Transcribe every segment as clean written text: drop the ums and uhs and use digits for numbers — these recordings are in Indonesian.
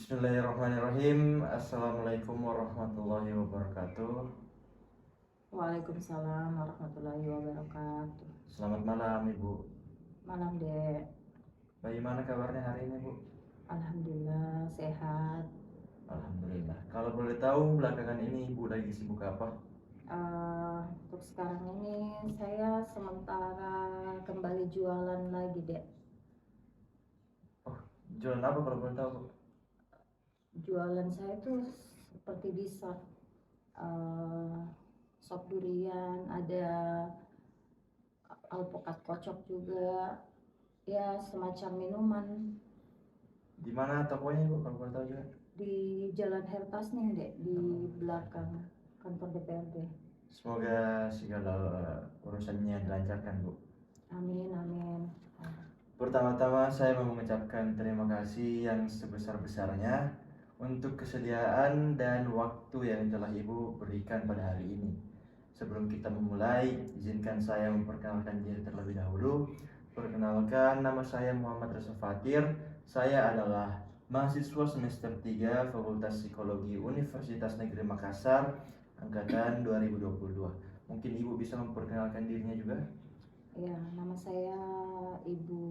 Bismillahirrahmanirrahim. Assalamualaikum warahmatullahi wabarakatuh. Waalaikumsalam warahmatullahi wabarakatuh. Selamat malam Ibu. Malam Dek. Bagaimana kabarnya hari ini Bu? Alhamdulillah sehat. Alhamdulillah. Kalau boleh tahu belakangan ini Ibu lagi sibuk apa? Untuk sekarang ini saya sementara kembali jualan lagi Dek. Oh, jualan apa kalau boleh tahu Bu? Jualan saya tuh seperti bisa sop durian, ada alpukat kocok juga, ya semacam minuman. Di mana tokonya Bu kalau boleh tahu juga? Di Jalan Hertas nih Dek, di belakang kantor DPRD. Semoga segala urusannya dilancarkan Bu. Amin amin. Pertama-tama saya mau mengucapkan terima kasih yang sebesar-besarnya untuk kesediaan dan waktu yang telah Ibu berikan pada hari ini. Sebelum kita memulai, izinkan saya memperkenalkan diri terlebih dahulu. Perkenalkan, nama saya Muhammad Reza Fatir. Saya adalah mahasiswa semester 3 Fakultas Psikologi Universitas Negeri Makassar, angkatan 2022. Mungkin Ibu bisa memperkenalkan dirinya juga? Ya, nama saya Ibu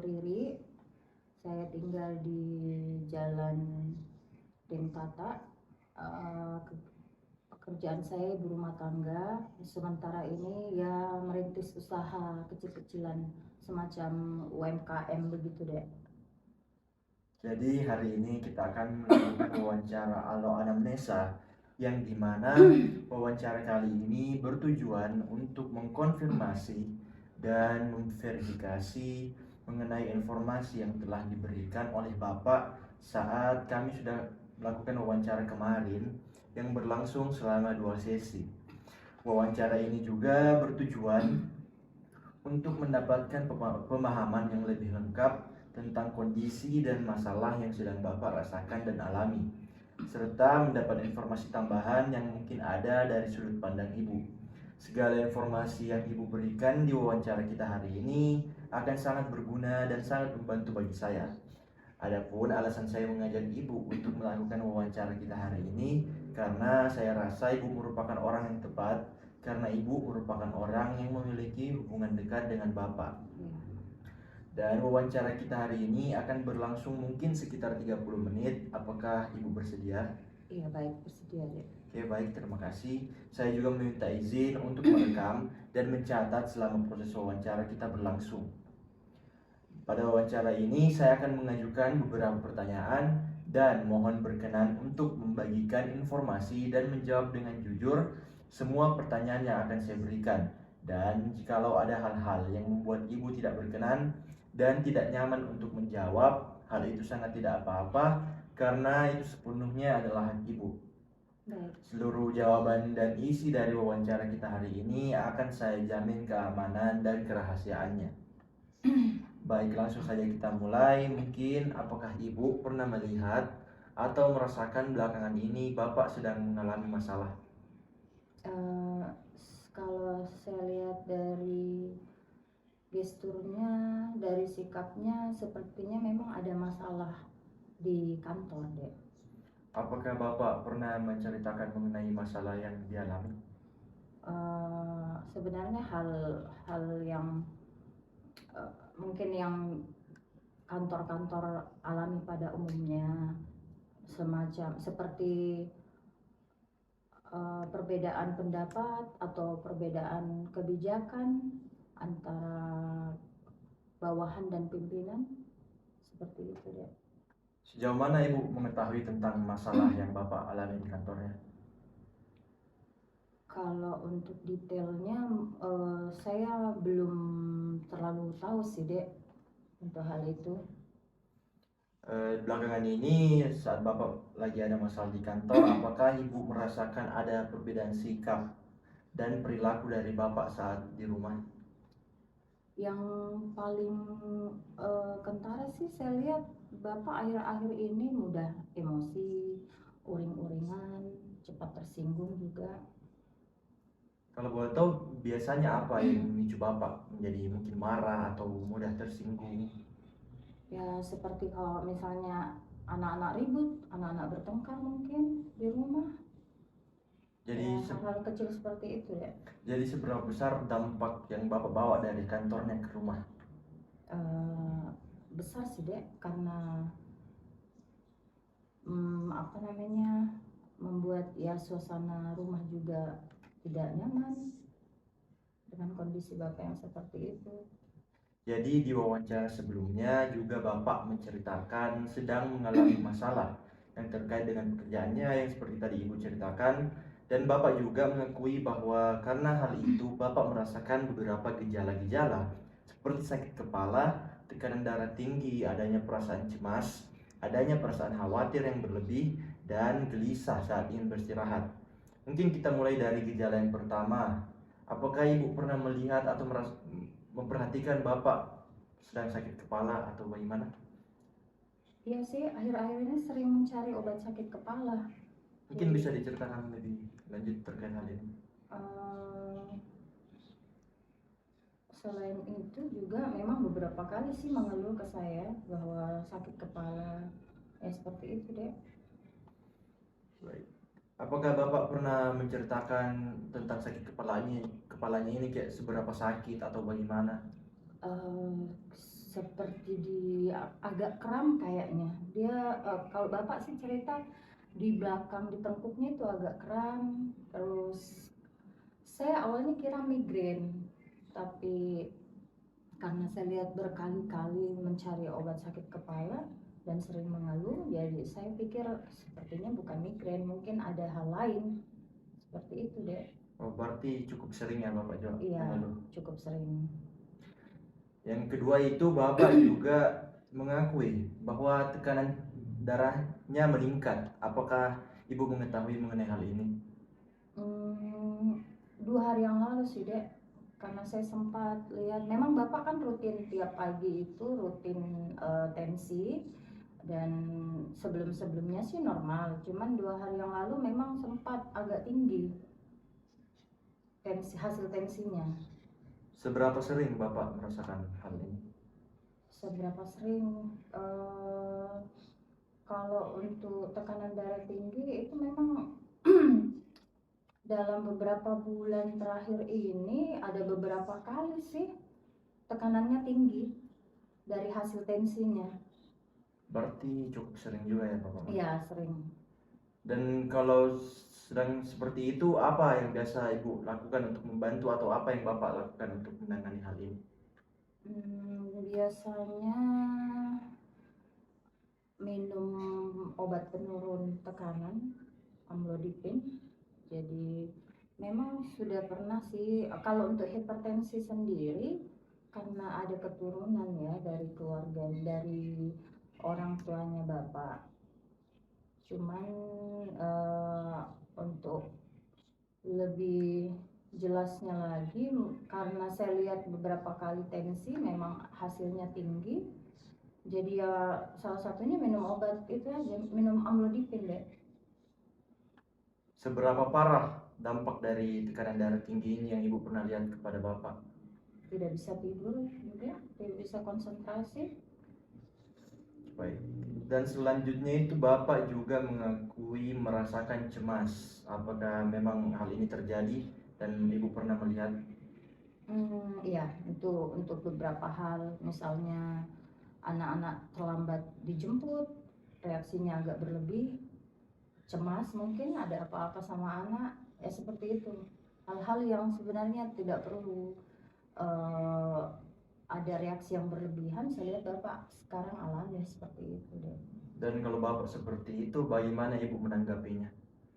Riri. Saya tinggal di Jalan Dentata. Pekerjaan saya ibu rumah tangga. Sementara ini ya merintis usaha kecil-kecilan semacam UMKM begitu deh. Jadi hari ini kita akan melakukan wawancara alo anamnesa yang dimana wawancara kali ini bertujuan untuk mengkonfirmasi dan memverifikasi mengenai informasi yang telah diberikan oleh Bapak saat kami sudah melakukan wawancara kemarin yang berlangsung selama 2 sesi. Wawancara ini juga bertujuan untuk mendapatkan pemahaman yang lebih lengkap tentang kondisi dan masalah yang sedang Bapak rasakan dan alami, serta mendapat informasi tambahan yang mungkin ada dari sudut pandang Ibu. Segala informasi yang Ibu berikan di wawancara kita hari ini akan sangat berguna dan sangat membantu bagi saya. Adapun alasan saya mengajak Ibu untuk melakukan wawancara kita hari ini karena saya rasa Ibu merupakan orang yang tepat, karena Ibu merupakan orang yang memiliki hubungan dekat dengan Bapak. Dan wawancara kita hari ini akan berlangsung mungkin sekitar 30 menit. Apakah Ibu bersedia? Iya baik, bersedia deh. Oke baik, terima kasih. Saya juga meminta izin untuk merekam dan mencatat selama proses wawancara kita berlangsung. Pada wawancara ini saya akan mengajukan beberapa pertanyaan dan mohon berkenan untuk membagikan informasi dan menjawab dengan jujur semua pertanyaan yang akan saya berikan. Dan jikalau ada hal-hal yang membuat Ibu tidak berkenan dan tidak nyaman untuk menjawab, hal itu sangat tidak apa-apa karena itu sepenuhnya adalah hak Ibu. Baik. Seluruh jawaban dan isi dari wawancara kita hari ini akan saya jamin keamanan dan kerahasiaannya. Baik, langsung saja kita mulai. Mungkin apakah Ibu pernah melihat atau merasakan belakangan ini Bapak sedang mengalami masalah? Kalau saya lihat dari gesturnya, dari sikapnya, sepertinya memang ada masalah di kantor deh. Apakah Bapak pernah menceritakan mengenai masalah yang dialami? Sebenarnya hal yang mungkin yang kantor-kantor alami pada umumnya, semacam seperti perbedaan pendapat atau perbedaan kebijakan antara bawahan dan pimpinan, seperti itu deh. Sejauh mana Ibu mengetahui tentang masalah yang Bapak alami di kantornya? Kalau untuk detailnya saya belum terlalu tahu sih dek untuk hal itu. Belakangan ini saat Bapak lagi ada masalah di kantor, apakah Ibu merasakan ada perbedaan sikap dan perilaku dari Bapak saat di rumah? Yang paling kentara sih saya lihat Bapak akhir-akhir ini mudah emosi, uring-uringan, cepat tersinggung juga. Kalau boleh tahu biasanya apa yang memicu Bapak menjadi mungkin marah atau mudah tersinggung? Ya seperti kalau misalnya anak-anak ribut, anak-anak bertengkar mungkin di rumah. Jadi Ya, hal-hal kecil seperti itu ya. jadi seberapa besar dampak yang Bapak bawa dari kantornya ke rumah? Besar sih Dek, karena apa namanya, membuat ya suasana rumah juga tidak nyaman dengan kondisi Bapak yang seperti itu. Jadi di wawancara sebelumnya juga Bapak menceritakan sedang mengalami masalah yang terkait dengan pekerjaannya yang seperti tadi Ibu ceritakan, dan Bapak juga mengakui bahwa karena hal itu Bapak merasakan beberapa gejala-gejala seperti sakit kepala, tekanan darah tinggi, adanya perasaan cemas, adanya perasaan khawatir yang berlebih, dan gelisah saat ingin beristirahat. Mungkin kita mulai dari gejala yang pertama. Apakah Ibu pernah melihat atau memperhatikan Bapak sedang sakit kepala atau bagaimana? Iya sih, akhir-akhir ini sering mencari obat sakit kepala. Mungkin bisa diceritakan lebih lanjut terkait hal ini. Selain itu juga memang beberapa kali sih mengeluh ke saya bahwa sakit kepala, ya seperti itu deh. Baik. Apakah Bapak pernah menceritakan tentang sakit kepalanya ini kayak seberapa sakit atau bagaimana? Seperti agak kram kayaknya. Dia kalau Bapak sih cerita di belakang di tengkuknya itu agak kram. Terus saya awalnya kira migrain, tapi karena saya lihat berkali-kali mencari obat sakit kepala dan sering mengeluh, jadi saya pikir sepertinya bukan migrain, mungkin ada hal lain. Seperti itu deh. Oh, berarti cukup sering ya Bapak Iya, mengeluh. cukup sering. Yang kedua itu Bapak juga mengakui bahwa tekanan darahnya meningkat. Apakah Ibu mengetahui mengenai hal ini? 2 hari yang lalu sih dek, karena saya sempat lihat, memang Bapak kan rutin tiap pagi itu rutin tensi, dan sebelum-sebelumnya sih normal, cuman 2 hari yang lalu memang sempat agak tinggi hasil tensinya. Seberapa sering Bapak merasakan hal ini? Seberapa sering? Kalau untuk tekanan darah tinggi itu memang dalam beberapa bulan terakhir ini ada beberapa kali sih tekanannya tinggi dari hasil tensinya. Berarti cukup sering juga ya Bapak? Iya, sering. Dan kalau sedang seperti itu, apa yang biasa Ibu lakukan untuk membantu atau apa yang Bapak lakukan untuk menangani hal ini? Biasanya minum obat penurun tekanan, amlodipin. Jadi memang sudah pernah sih, kalau untuk hipertensi sendiri karena ada keturunan ya dari keluarga, dari orang tuanya Bapak. Cuman untuk lebih jelasnya lagi, karena saya lihat beberapa kali tensi memang hasilnya tinggi, jadi ya salah satunya minum obat itu aja, minum amlodipin deh. Seberapa parah dampak dari tekanan darah tinggi ini yang Ibu pernah lihat kepada Bapak? Tidak bisa tidur juga, tidak bisa konsentrasi. Baik. Dan selanjutnya itu Bapak juga mengakui merasakan cemas. Apakah memang hal ini terjadi dan Ibu pernah melihat? Iya, untuk beberapa hal, misalnya anak-anak terlambat dijemput, reaksinya agak berlebih, cemas mungkin ada apa-apa sama anak, ya seperti itu. Hal-hal yang sebenarnya tidak perlu ada reaksi yang berlebihan, saya lihat Bapak sekarang alami seperti itu deh. Dan kalau Bapak seperti itu, bagaimana Ibu menanggapinya?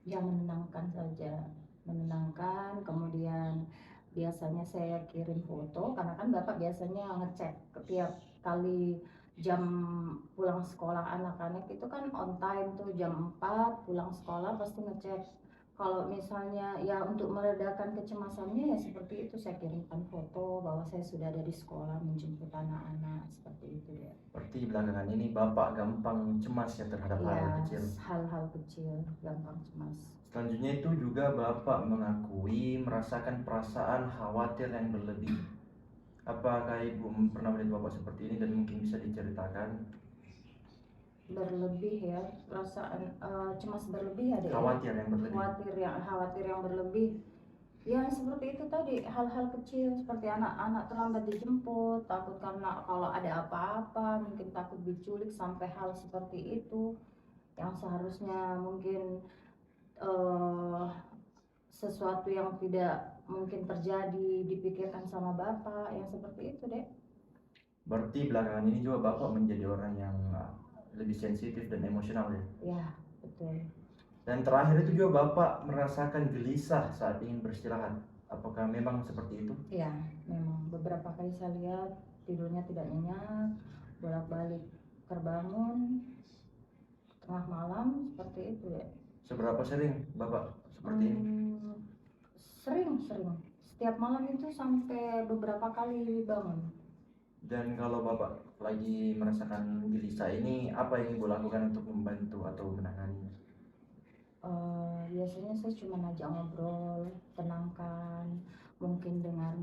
Ya menenangkan saja, menenangkan. Kemudian biasanya saya kirim foto, karena kan Bapak biasanya ngecek setiap kali jam pulang sekolah anak-anak itu kan on time tuh, jam 4 pulang sekolah pasti ngecek. Kalau misalnya ya untuk meredakan kecemasannya ya seperti itu, saya kirimkan foto bahwa saya sudah ada di sekolah menjemput anak-anak, seperti itu ya. Berarti belakangan ini Bapak gampang cemas ya terhadap Ya, hal kecil. hal-hal kecil gampang cemas. Selanjutnya itu juga Bapak mengakui merasakan perasaan khawatir yang berlebih. Apakah Ibu pernah melihat Bapak seperti ini dan mungkin bisa diceritakan? berlebih ya, perasaan cemas berlebih ya dek ya. Khawatir yang berlebih ya, seperti itu tadi, hal-hal kecil seperti anak-anak terlambat dijemput, takut karena kalau ada apa-apa, mungkin takut diculik, sampai hal seperti itu yang seharusnya mungkin eh, sesuatu yang tidak mungkin terjadi dipikirkan sama bapak, yang seperti itu deh. Berarti belakangan ini juga Bapak menjadi orang yang lebih sensitif dan emosional ya? Ya, betul. Dan terakhir itu juga Bapak merasakan gelisah saat ingin beristirahat. Apakah memang seperti itu? Ya, memang beberapa kali saya lihat tidurnya tidak nyenyak, bolak-balik terbangun tengah malam, seperti itu ya. Seberapa sering Bapak seperti ini? Sering. Setiap malam itu sampai beberapa kali bangun. Dan kalau Bapak lagi merasakan gelisah ini, apa yang Ibu lakukan untuk membantu atau menanganinya? Biasanya saya cuma ngajak ngobrol, tenangkan, mungkin dengan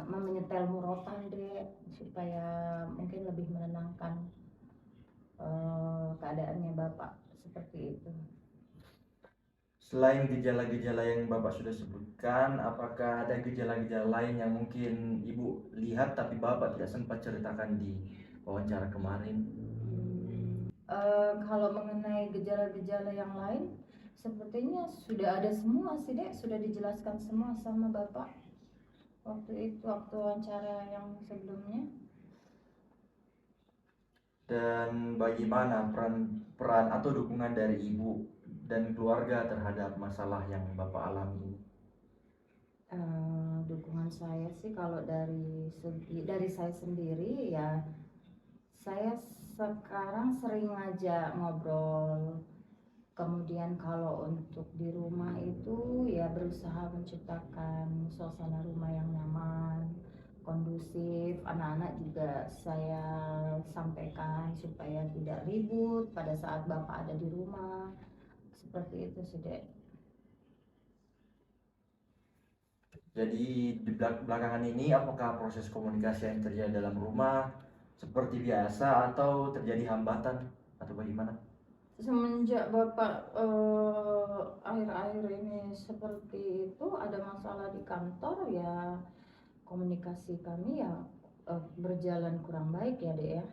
menyetel murotan deh, supaya mungkin lebih menenangkan keadaannya bapak, seperti itu. Selain gejala-gejala yang Bapak sudah sebutkan, apakah ada gejala-gejala lain yang mungkin Ibu lihat tapi Bapak tidak sempat ceritakan di wawancara kemarin? Kalau mengenai gejala-gejala yang lain, sepertinya sudah ada semua sih dek, sudah dijelaskan semua sama bapak waktu itu, waktu wawancara yang sebelumnya. Dan bagaimana peran atau dukungan dari Ibu dan keluarga terhadap masalah yang Bapak alami ini? Dukungan saya sih kalau dari saya sendiri ya, saya sekarang sering ngajak ngobrol. Kemudian kalau untuk di rumah itu ya berusaha menciptakan suasana rumah yang nyaman, kondusif. Anak-anak juga saya sampaikan supaya tidak ribut pada saat bapak ada di rumah. Seperti itu sih dek. Jadi di belakangan ini apakah proses komunikasi yang terjadi dalam rumah seperti biasa atau terjadi hambatan atau bagaimana? Semenjak bapak akhir-akhir ini seperti itu, ada masalah di kantor ya, komunikasi kami ya berjalan kurang baik ya dek ya,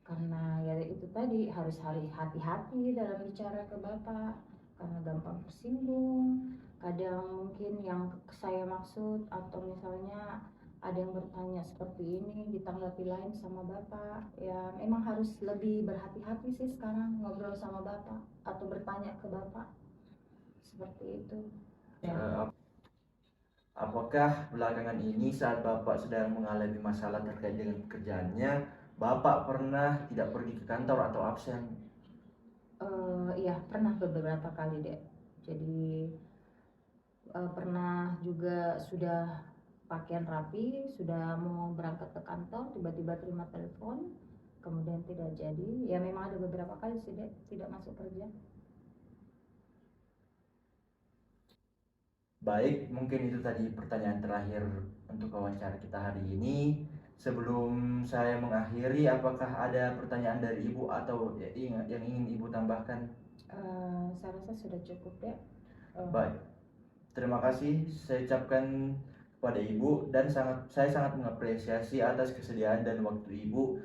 karena ya itu tadi harus hati-hati dalam bicara ke bapak, karena gampang tersinggung. Kadang mungkin yang saya maksud atau misalnya ada yang bertanya seperti ini ditanggapi lain sama bapak, ya memang harus lebih berhati-hati sih sekarang ngobrol sama bapak atau bertanya ke bapak, seperti itu ya. Apakah belakangan ini saat Bapak sedang mengalami masalah terkait dengan pekerjaannya, Bapak pernah tidak pergi ke kantor atau absen? Iya, pernah beberapa kali dek. Jadi pernah juga sudah pakaian rapi, sudah mau berangkat ke kantor, tiba-tiba terima telepon, kemudian tidak jadi. Ya memang ada beberapa kali sih dek tidak masuk kerja. Baik, mungkin itu tadi pertanyaan terakhir untuk wawancara kita hari ini. Sebelum saya mengakhiri, apakah ada pertanyaan dari Ibu atau yang ingin Ibu tambahkan? Saya rasa sudah cukup dek. Baik, terima kasih saya ucapkan kepada Ibu dan saya sangat mengapresiasi atas kesediaan dan waktu Ibu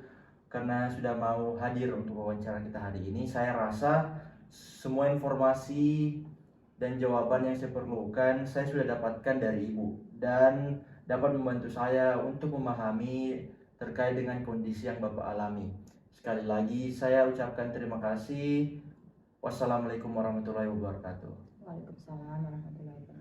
karena sudah mau hadir untuk wawancara kita hari ini. Saya rasa semua informasi dan jawaban yang saya perlukan saya sudah dapatkan dari Ibu dan dapat membantu saya untuk memahami terkait dengan kondisi yang Bapak alami. Sekali lagi saya ucapkan terima kasih. Wassalamualaikum warahmatullahi wabarakatuh. Waalaikumsalam warahmatullahi wabarakatuh.